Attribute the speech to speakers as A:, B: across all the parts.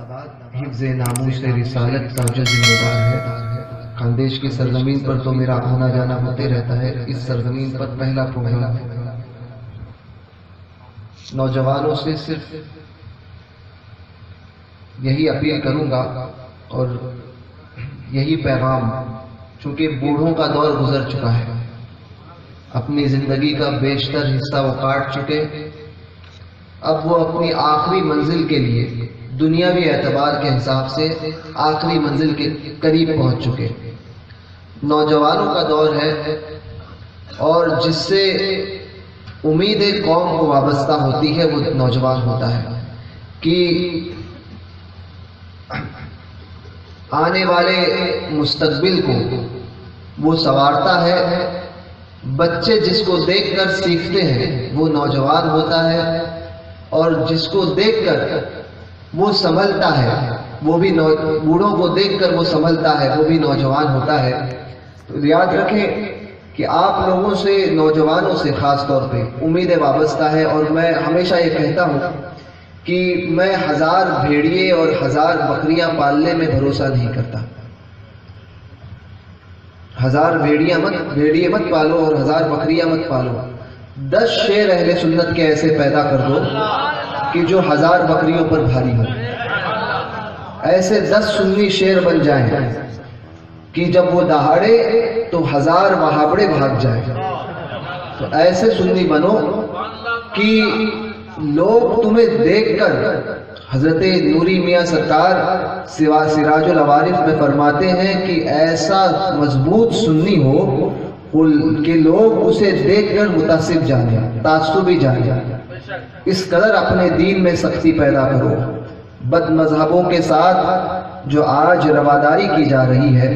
A: حفظ ناموس رسالت کا جو ذمہ دار ہے، خاندیش کی سرزمین پر تو میرا آنا جانا ہوتے رہتا ہے۔ اس سرزمین پر پہلا پروگرام ہے۔ نوجوانوں سے صرف یہی اپیل کروں گا اور یہی پیغام، چونکہ بوڑھوں کا دور گزر چکا ہے، اپنی زندگی کا بیشتر حصہ وہ کاٹ چکے، اب وہ اپنی آخری منزل کے لیے دنیاوی اعتبار کے حساب سے آخری منزل کے قریب پہنچ چکے۔ نوجوانوں کا دور ہے، اور جس سے امید قوم کو وابستہ ہوتی ہے وہ نوجوان ہوتا ہے کہ آنے والے مستقبل کو وہ سنوارتا ہے۔ بچے جس کو دیکھ کر سیکھتے ہیں وہ نوجوان ہوتا ہے، اور جس کو دیکھ کر وہ سنبھلتا ہے وہ بھی بوڑھوں کو دیکھ کر وہ سنبھلتا ہے وہ بھی نوجوان ہوتا ہے۔ تو یاد رکھیں کہ آپ لوگوں سے، نوجوانوں سے خاص طور پہ امید وابستہ ہے، اور میں ہمیشہ یہ کہتا ہوں کہ میں 1000 بھیڑیے اور 1000 بکریاں پالنے میں بھروسہ نہیں کرتا۔ 1000 بھیڑیے مت پالو اور 1000 بکریاں مت پالو۔ 10 شیر اہل سنت کے ایسے پیدا کر دو کہ جو 1000 بکریوں پر بھاری ہو۔ ایسے 10 سنی شیر بن جائیں کہ جب وہ دہاڑے تو 1000 وہابڑے بھاگ جائیں۔ تو ایسے سنی بنو کہ لوگ تمہیں دیکھ کر، حضرت نوری میاں سرکار سراج العوارف میں فرماتے ہیں کہ ایسا مضبوط سنی ہو کہ لوگ اسے دیکھ کر متعصب جانے، تعصبی جانے۔ اس قدر اپنے دین میں سختی پیدا کرو۔ بد مذہبوں کے ساتھ جو آج رواداری کی جا رہی ہے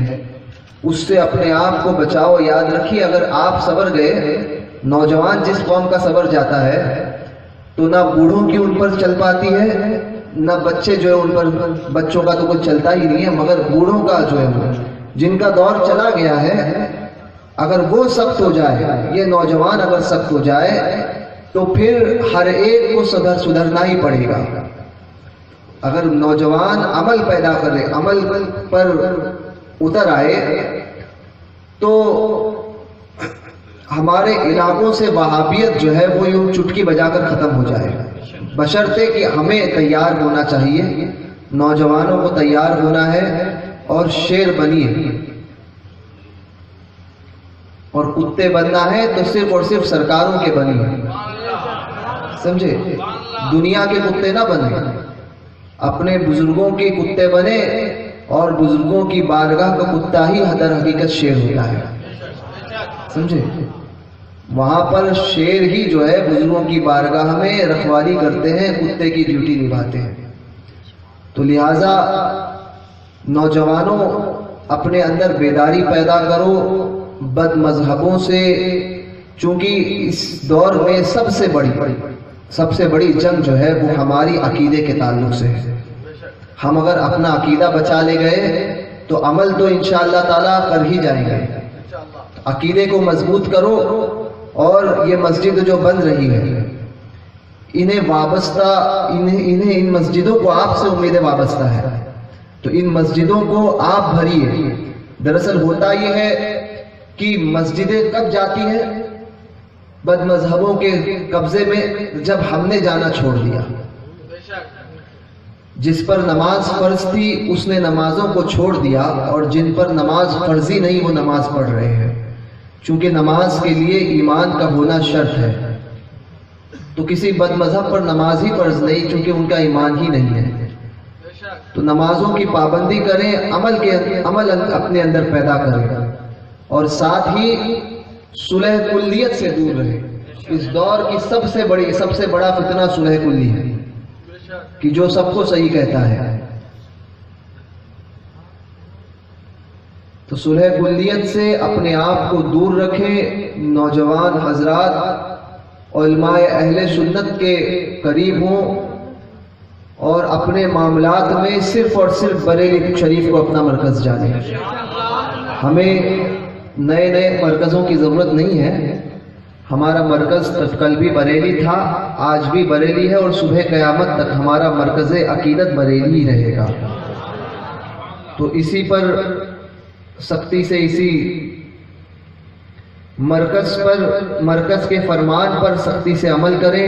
A: اس سے اپنے آپ کو بچاؤ۔ یاد رکھیے، اگر آپ سنور گئے، نوجوان جس قوم کا سنور جاتا ہے تو نہ بوڑھوں کی ان پر چل پاتی ہے، نہ بچے جو ہے ان پر، بچوں کا تو کچھ چلتا ہی نہیں ہے، مگر بوڑھوں کا جو ہے، جن کا دور چلا گیا ہے، اگر وہ سخت ہو جائے، یہ نوجوان اگر سخت ہو جائے تو پھر ہر ایک کو سدھرنا ہی پڑے گا۔ اگر نوجوان عمل پیدا کرے، عمل پر اتر آئے، تو ہمارے علاقوں سے وہابیت جو ہے وہ یوں چٹکی بجا کر ختم ہو جائے، بشرطے کہ ہمیں تیار ہونا چاہیے، نوجوانوں کو تیار ہونا ہے، اور شیر بنیے، اور کتے بننا ہے تو صرف اور صرف سرکاروں کے بنیے، سمجھے؟ دنیا کے کتے نہ بنے، اپنے بزرگوں کے کتے بنے، اور بزرگوں کی بارگاہ کا کتا ہی در حقیقت شیر ہوتا ہے، سمجھے؟ وہاں پر شیر ہی جو ہے بزرگوں کی بارگاہ میں رکھوالی کرتے ہیں، کتے کی ڈیوٹی نبھاتے ہیں۔ تو لہٰذا نوجوانوں اپنے اندر بیداری پیدا کرو بد مذہبوں سے، چونکہ اس دور میں سب سے بڑی جنگ جو ہے وہ ہماری عقیدے کے تعلق سے ہے۔ ہم اگر اپنا عقیدہ بچا لے گئے تو عمل تو انشاءاللہ تعالیٰ کر ہی جائیں گے۔ عقیدے کو مضبوط کرو، اور یہ مسجد جو بن رہی ہے ان مسجدوں کو آپ سے امید وابستہ ہے، تو ان مسجدوں کو آپ بھریے۔ دراصل ہوتا یہ ہے کہ مسجدیں کب جاتی ہیں بد مذہبوں کے قبضے میں؟ جب ہم نے جانا چھوڑ دیا۔ جس پر نماز فرض تھی اس نے نمازوں کو چھوڑ دیا، اور جن پر نماز فرضی نہیں وہ نماز پڑھ رہے ہیں، چونکہ نماز کے لیے ایمان کا ہونا شرط ہے۔ تو کسی بد مذہب پر نماز ہی فرض نہیں، چونکہ ان کا ایمان ہی نہیں ہے۔ تو نمازوں کی پابندی کریں، عمل اپنے اندر پیدا کریں، اور ساتھ ہی صلح کلیت سے دور رہیں۔ اس دور کی سب سے بڑا فتنہ صلح کلی ہے، کہ جو سب کو صحیح کہتا ہے۔ تو صلح کلیت سے اپنے آپ کو دور رکھیں۔ نوجوان حضرات علماء اہل سنت کے قریب ہوں، اور اپنے معاملات میں صرف اور صرف بریلی شریف کو اپنا مرکز جانیں۔ ہمیں نئے مرکزوں کی ضرورت نہیں ہے، ہمارا مرکز کل بھی بریلی تھا، آج بھی بریلی ہے، اور صبح قیامت تک ہمارا مرکز عقیدت بریلی ہی رہے گا۔ تو اسی پر سختی سے اسی مرکز کے فرمان پر سختی سے عمل کریں،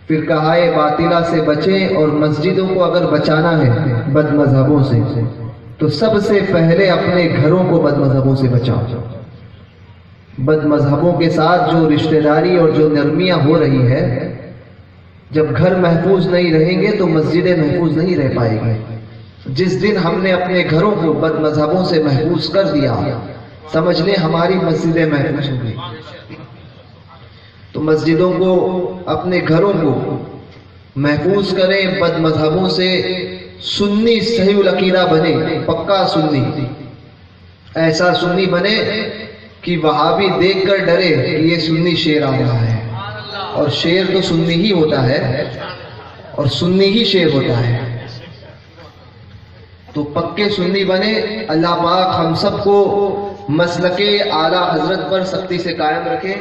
A: فرقہائے باطلہ سے بچیں، اور مسجدوں کو اگر بچانا ہے بد مذہبوں سے تو سب سے پہلے اپنے گھروں کو بد مذہبوں سے بچاؤ۔ بد مذہبوں کے ساتھ جو رشتہ داری اور جو نرمیاں ہو رہی ہے، جب گھر محفوظ نہیں رہیں گے تو مسجدیں محفوظ نہیں رہ پائیں گے۔ جس دن ہم نے اپنے گھروں کو بد مذہبوں سے محفوظ کر دیا، سمجھ لیں ہماری مسجدیں محفوظ ہو گئی۔ تو مسجدوں کو، اپنے گھروں کو محفوظ کریں بد مذہبوں سے، سنی صحیح العقیدہ بنے، پکا سنی، ایسا سنی بنے کہ وہابی دیکھ کر ڈرے کہ یہ سنی شیر آ رہا ہے، اور شیر تو سنی ہی ہوتا ہے، اور سنی ہی شیر ہوتا ہے۔ تو پکے سنی بنے۔ اللہ پاک ہم سب کو مسلک اعلیٰ حضرت پر سختی سے قائم رکھے،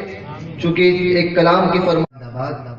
A: چونکہ ایک کلام کی فرمان